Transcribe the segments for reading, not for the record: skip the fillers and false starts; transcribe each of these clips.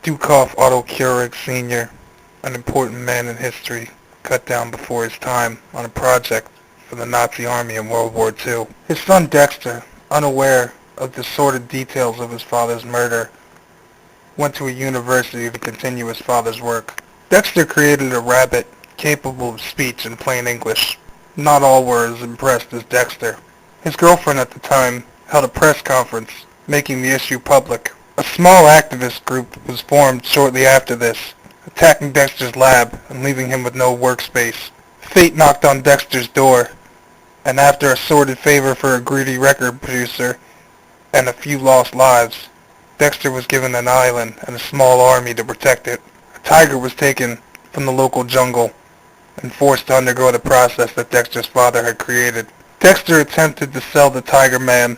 Dukov Otto Keurig Sr., an important man in history, cut down before his time on a project for the Nazi army in World War II. His son Dexter, unaware of the sordid details of his father's murder, went to a university to continue his father's work. Dexter created a rabbit capable of speech in plain English. Not all were as impressed as Dexter. His girlfriend at the time held a press conference, making the issue public. A small activist group was formed shortly after this, attacking Dexter's lab and leaving him with no workspace. Fate knocked on Dexter's door, and after a sordid favor for a greedy record producer and a few lost lives, Dexter was given an island and a small army to protect it. A tiger was taken from the local jungle and forced to undergo the process that Dexter's father had created. Dexter attempted to sell the Tiger Man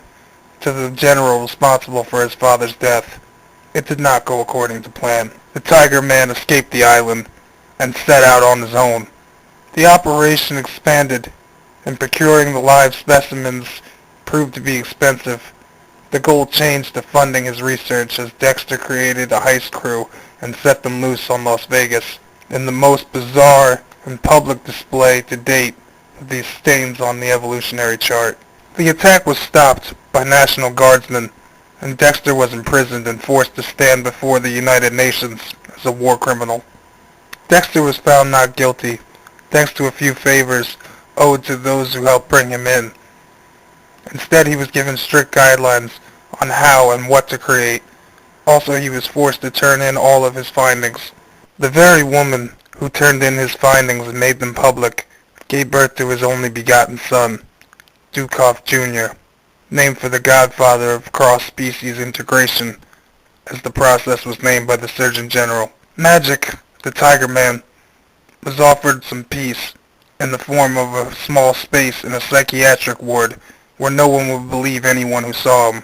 to the general responsible for his father's death. It did not go according to plan. The Tiger Man escaped the island and set out on his own. The operation expanded, and procuring the live specimens proved to be expensive. The goal changed to funding his research as Dexter created a heist crew and set them loose on Las Vegas in the most bizarre and public display to date of these stains on the evolutionary chart. The attack was stopped by National Guardsmen, and Dexter was imprisoned and forced to stand before the United Nations as a war criminal. Dexter was found not guilty, thanks to a few favors owed to those who helped bring him in. Instead, he was given strict guidelines on how and what to create. Also, he was forced to turn in all of his findings. The very woman who turned in his findings and made them public gave birth to his only begotten son, Dukov Jr., named for the godfather of cross-species integration, as the process was named by the Surgeon General. Magic, the Tiger Man, was offered some peace in the form of a small space in a psychiatric ward where no one would believe anyone who saw him.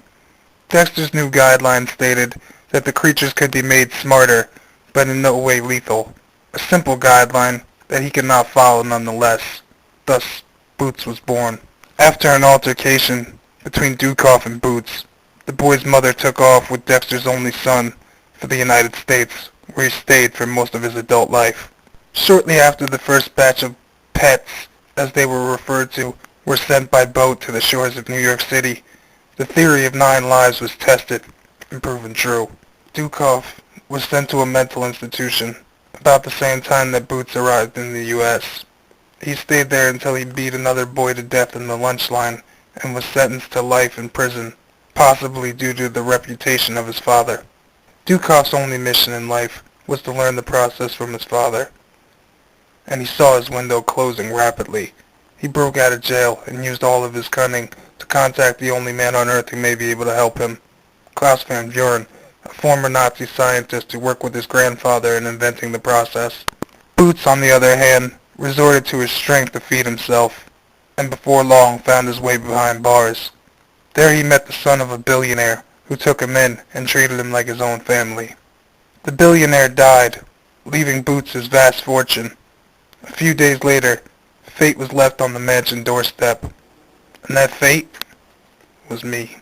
Dexter's new guidelines stated that the creatures could be made smarter, but in no way lethal. A simple guideline that he could not follow nonetheless. Thus, Boots was born. After an altercation between Dukov and Boots, the boy's mother took off with Dexter's only son for the United States, where he stayed for most of his adult life. Shortly after the first batch of pets, as they were referred to, were sent by boat to the shores of New York City, the theory of 9 lives was tested and proven true. Dukov was sent to a mental institution about the same time that Boots arrived in the U.S. He stayed there until he beat another boy to death in the lunch line and was sentenced to life in prison, possibly due to the reputation of his father. Dukov's only mission in life was to learn the process from his father, and he saw his window closing rapidly. He broke out of jail and used all of his cunning to contact the only man on Earth who may be able to help him, Klaus Van Buren, a former Nazi scientist who worked with his grandfather in inventing the process. Boots, on the other hand, resorted to his strength to feed himself, and before long found his way behind bars. There he met the son of a billionaire who took him in and treated him like his own family. The billionaire died, leaving Boots his vast fortune. A few days later, fate was left on the mansion doorstep, and that fate was me.